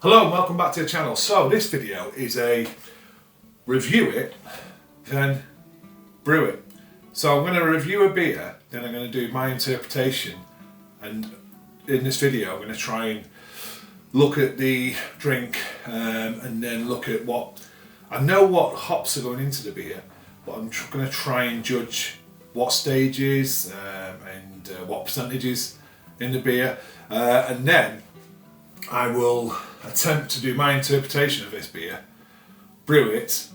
Hello and welcome back to the channel. So this video is a review it, then brew it. So I'm going to review a beer, then I'm going to do my interpretation, and in this video I'm going to try and look at the drink and then look at what, I know what hops are going into the beer, but I'm going to try and judge what stages and what percentages in the beer, and then I will attempt to do my interpretation of this beer, brew it,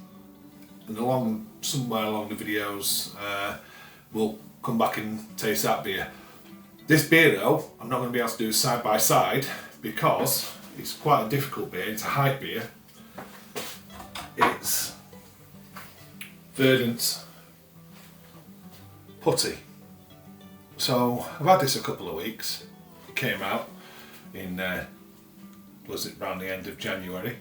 and somewhere along the videos we'll come back and taste that beer. This beer though, I'm not going to be able to do side by side because it's quite a difficult beer. It's a hype beer. It's Verdant Putty. So I've had this a couple of weeks. It came out in was it around the end of January,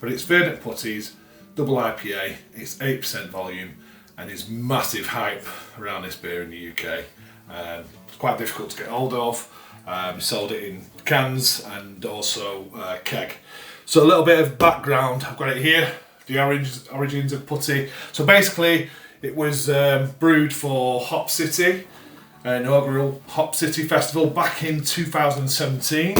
but it's Verdant Putty's double IPA. It's 8% volume and is massive hype around this beer in the UK. It's quite difficult to get hold of. Sold it in cans and also keg. So a little bit of background, I've got it here, the origins of Putty. So basically it was brewed for Hop City, an inaugural Hop City festival back in 2017.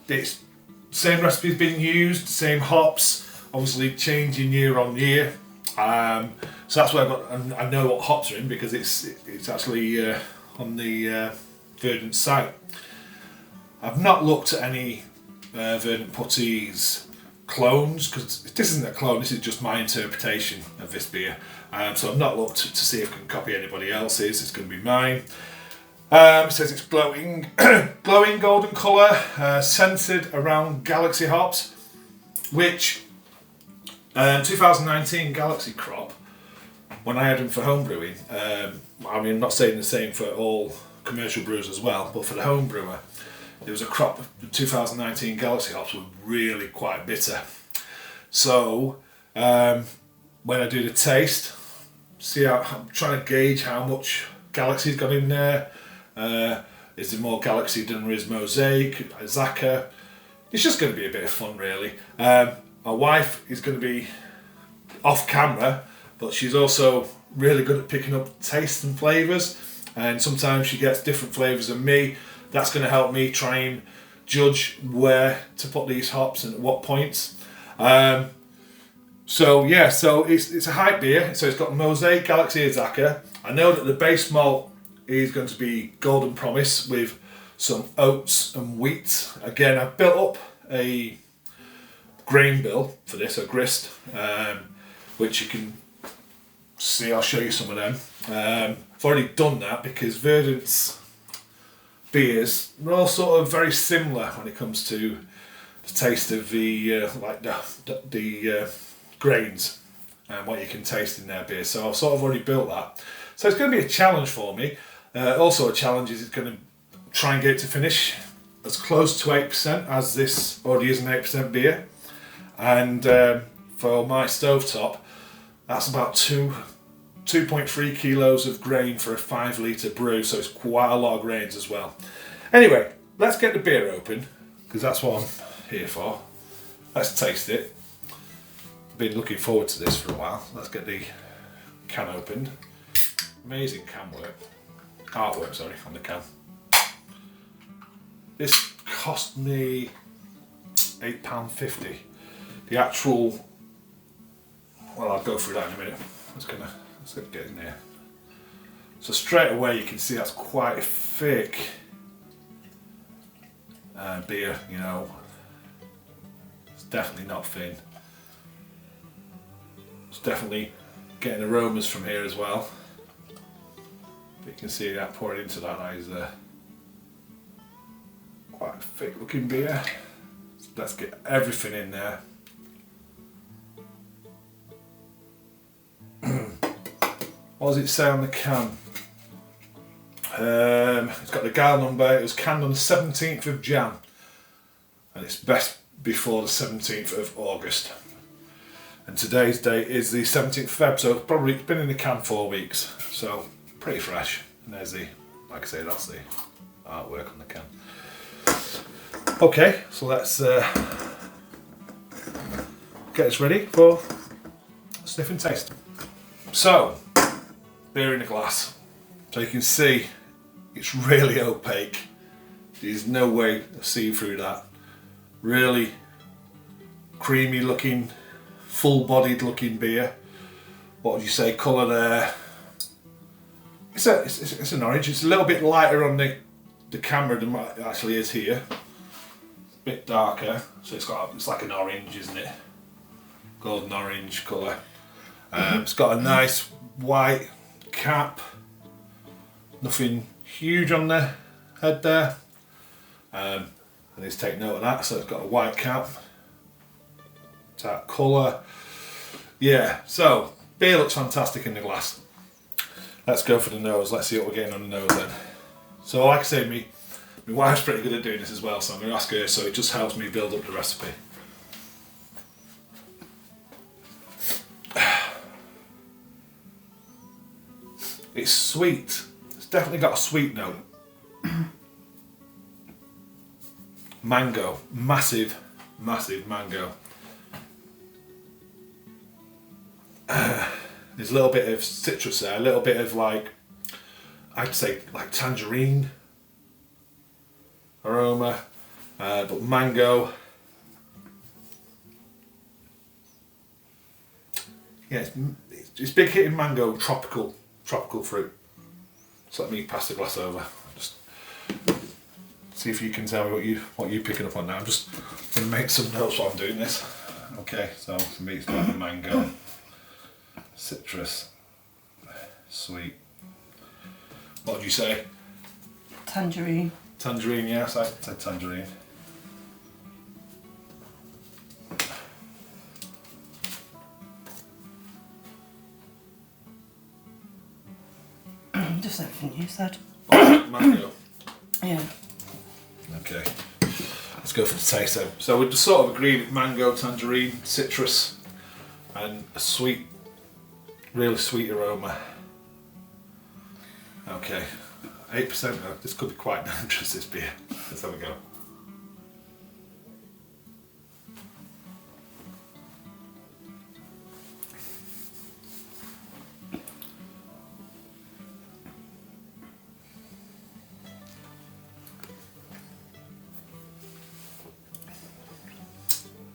It's same recipes being used, same hops, obviously changing year on year. So that's why I know what hops are in, because it's actually on the Verdant site. I've not looked at any Verdant Putty's clones, because this isn't a clone, this is just my interpretation of this beer. So I've not looked to see if I can copy anybody else's. It's going to be mine. It says it's glowing, glowing golden colour, centred around Galaxy hops, which 2019 Galaxy crop, when I had them for homebrewing, I mean, I'm not saying the same for all commercial brewers as well, but for the home brewer, there was a crop of 2019 Galaxy hops were really quite bitter. So when I do the taste, I'm trying to gauge how much Galaxy's got in there. Is there more Galaxy than there is Mosaic, Zaka? It's just going to be a bit of fun, really. My wife is going to be off camera, but she's also really good at picking up tastes and flavours, and sometimes she gets different flavours than me. That's going to help me try and judge where to put these hops and at what points. So yeah, so it's a hype beer. So it's got Mosaic, Galaxy, and Zaka. I know that the base malt is going to be Golden Promise with some oats and wheat. Again, I've built up a grain bill for this, a grist, which you can see. I'll show you some of them. I've already done that because Verdant's beers are all sort of very similar when it comes to the taste of the the grains and what you can taste in their beer. So I've sort of already built that. So it's going to be a challenge for me. Also a challenge is it's going to try and get it to finish as close to 8% as this already is an 8% beer. And for my stovetop, that's about 2.3 kilos of grain for a 5 litre brew, so it's quite a lot of grains as well. Anyway, let's get the beer open, because that's what I'm here for. Let's taste it. Been looking forward to this for a while. Let's get the can opened. Amazing artwork, sorry, on the can. This cost me £8.50. The actual, well, I'll go through that in a minute. Let's get in there. So straight away you can see that's quite a thick beer, you know. It's definitely not thin. It's definitely getting aromas from here as well. But you can see that pouring into that is quite a thick looking beer. So let's get everything in there. What does it say on the can? It's got the gal number. It was canned on the 17th of Jan, and it's best before the 17th of August. And today's date is the 17th of Feb, so it's been in the can 4 weeks, so pretty fresh. And there's the, like I say, that's the artwork on the can. Okay, so let's get us ready for sniff and taste. So, beer in a glass. So you can see it's really opaque. There's no way of seeing through that. Really creamy looking, full bodied looking beer. What would you say colour there? It's an orange. It's a little bit lighter on the camera than what it actually is here. A bit darker, so it's like an orange, isn't it? Golden orange colour. It's got a nice white cap. Nothing huge on the head there. I need to take note of that. So it's got a white cap. That colour. Yeah. So beer looks fantastic in the glass. Let's go for the nose. Let's see what we're getting on the nose then. So like I say, my wife's pretty good at doing this as well, so I'm going to ask her, so it just helps me build up the recipe. It's sweet. It's definitely got a sweet note. Mango. Massive, massive mango. There's a little bit of citrus there, a little bit of like, I'd say like tangerine aroma, but mango. Yeah, it's big hitting mango, tropical fruit. So let me pass the glass over. Just see if you can tell me what you're picking up on now. I'm just going to make some notes while I'm doing this. Okay, so for me it's like the mango. Citrus, sweet. What would you say? Tangerine. Tangerine, yes, I said tangerine. Just everything you said. Oh, mango. Yeah. Okay, let's go for the taste then. So we just sort of agreed mango, tangerine, citrus, and a sweet. Really sweet aroma. Okay, 8% though. This could be quite dangerous, this beer. Let's have a go.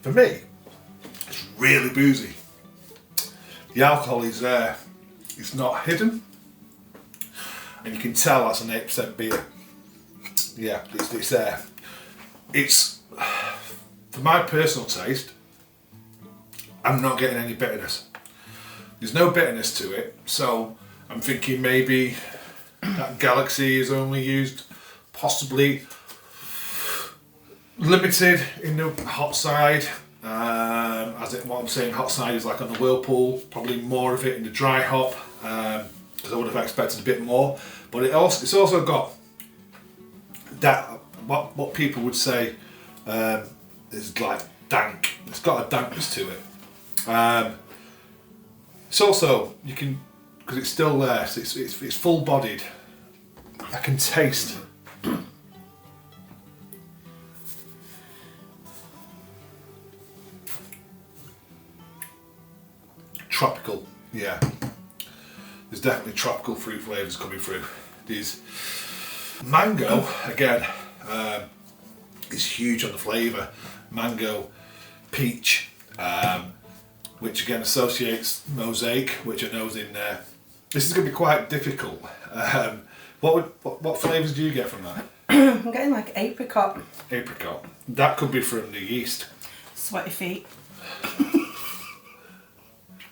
For me, it's really boozy. The alcohol is there, it's not hidden, and you can tell that's an 8% beer. Yeah, it's there. It's, for my personal taste, I'm not getting any bitterness. There's no bitterness to it, so I'm thinking maybe that Galaxy is only used possibly limited in the hot side. What I'm saying, hot side is like on the Whirlpool, probably more of it in the dry hop, because I would have expected a bit more. But it's also got that what people would say is like dank. It's got a dankness to it. It's also, you can, because it's still there, so it's full bodied. I can taste. Tropical, yeah. There's definitely tropical fruit flavours coming through. These mango, again, is huge on the flavour. Mango, peach, which again associates mosaic, which I know is in there. This is going to be quite difficult. What flavours do you get from that? I'm getting like apricot. Apricot. That could be from the yeast. Sweaty feet.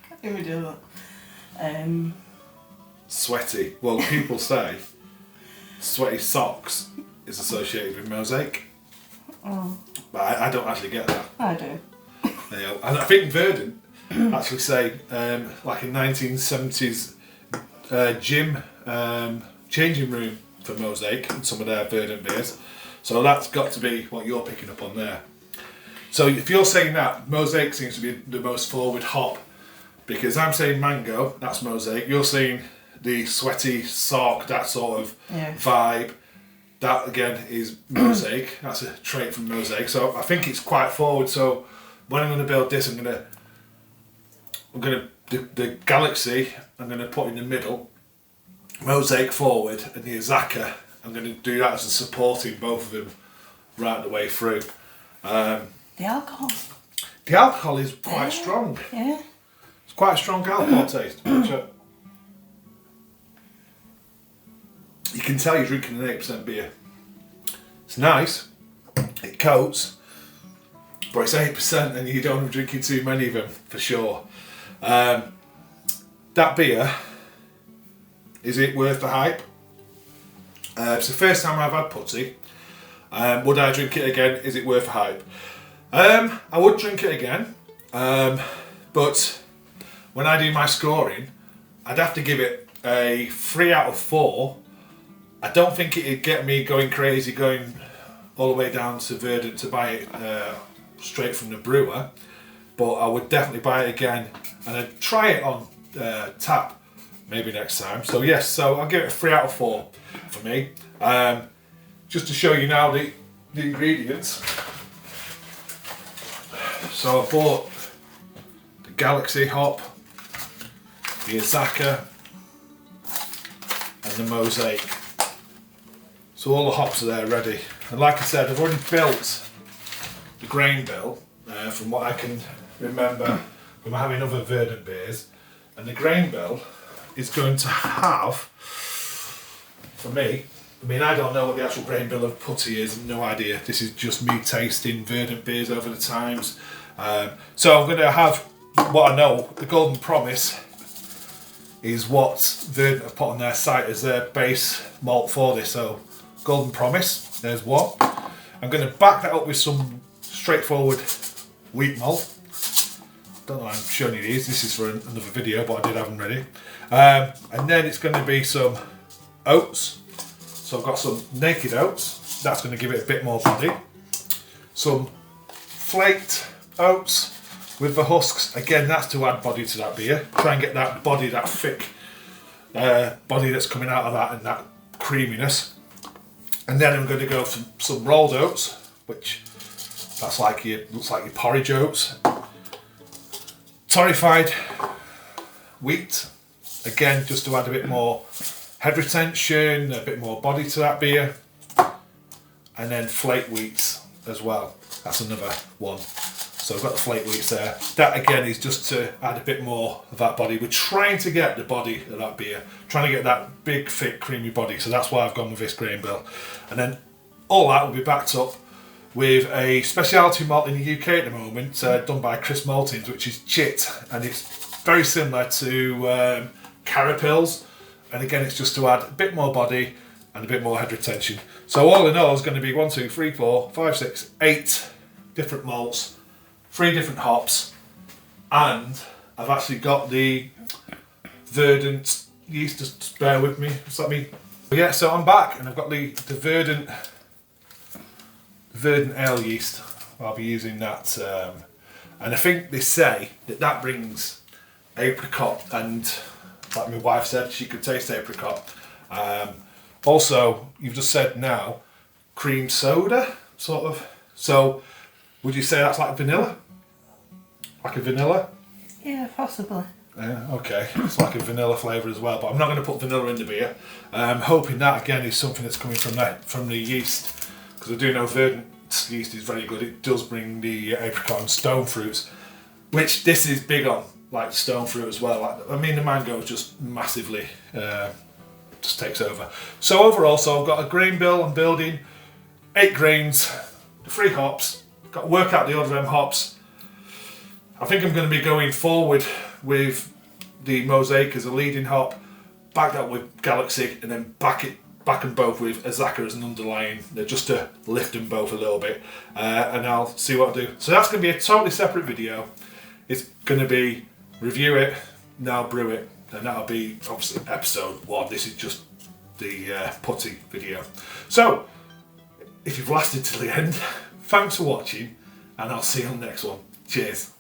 Can't even do that. Sweaty. Well, people say sweaty socks is associated with mosaic. Oh. But I don't actually get that. I do. You know, and I think Verdant actually say like a 1970s gym changing room for mosaic in some of their Verdant beers. So that's got to be what you're picking up on there. So if you're saying that, mosaic seems to be the most forward hop, because I'm saying mango, that's mosaic. You're saying the sweaty sock, that sort of vibe. That again is Mosaic. That's a trait from Mosaic. So I think it's quite forward. So when I'm going to build this, I'm going to the Galaxy I'm going to put in the middle, Mosaic forward, and the Azaka I'm going to do that as a supporting both of them right the way through. The alcohol. The alcohol is quite strong. Yeah. It's quite a strong alcohol taste. You can tell you're drinking an 8% beer. It's nice, it coats, but it's 8% and you don't want to be drinking too many of them, for sure. That beer, is it worth the hype? It's the first time I've had putty. Would I drink it again? Is it worth the hype? I would drink it again, but when I do my scoring, I'd have to give it a 3 out of 4. I don't think it'd get me going crazy, going all the way down to Verdant to buy it straight from the brewer, but I would definitely buy it again and I'd try it on tap maybe next time. So yes, so I'll give it a 3 out of 4 for me. Just to show you now the ingredients. So I bought the Galaxy hop, the Azaka and the Mosaic. So all the hops are there ready. And like I said, I've already built the grain bill from what I can remember from having other Verdant beers. And the grain bill is going to have, for me, I mean, I don't know what the actual grain bill of putty is, no idea. This is just me tasting Verdant beers over the times. So I'm going to have what I know, the Golden Promise is what Verdant have put on their site as their base malt for this. So Golden Promise, there's one. I'm going to back that up with some straightforward wheat malt. Don't know why I'm showing you these, this is for another video, but I did have them ready. And then it's going to be some oats. So I've got some naked oats, that's going to give it a bit more body. Some flaked oats with the husks, again that's to add body to that beer. Try and get that body, that thick body that's coming out of that and that creaminess. And then I'm going to go for some rolled oats, which that's like looks like your porridge oats. Torrefied wheat, again just to add a bit more head retention, a bit more body to that beer. And then flake wheats as well, that's another one. So I've got the flake wheats there. That again is just to add a bit more of that body. We're trying to get the body of that beer, trying to get that big, thick, creamy body. So that's why I've gone with this grain bill. And then all that will be backed up with a specialty malt in the UK at the moment, done by Chris Maltings, which is Chit. And it's very similar to Carapils. And again, it's just to add a bit more body and a bit more head retention. So all in all, it's going to be 1, 2, 3, 4, 5, 6, 8 different malts, 3 different hops, and I've actually got the Verdant yeast, just bear with me, what's that mean? Yeah, so I'm back and I've got the Verdant ale yeast. I'll be using that, and I think they say that brings apricot, and like my wife said, she could taste apricot. Also, you've just said now, cream soda, sort of. So, would you say that's like vanilla? Like a vanilla? Yeah, possibly. Yeah, okay. It's like a vanilla flavour as well, but I'm not going to put vanilla in the beer. I'm hoping that again is something that's coming from the yeast, because I do know Verdant's yeast is very good. It does bring the apricot and stone fruits, which this is big on, like stone fruit as well. Like, I mean, the mango just massively just takes over. So overall, so I've got a grain bill I'm building, 8 grains, 3 hops. Got to work out the order of them hops. I think I'm going to be going forward with the Mosaic as a leading hop, back that with Galaxy, and then back them both with Azaka as an underlying, just to lift them both a little bit, and I'll see what I do. So that's going to be a totally separate video. It's going to be review it, now brew it, and that'll be obviously episode 1. This is just the putty video. So if you've lasted till the end, thanks for watching, and I'll see you on the next one. Cheers.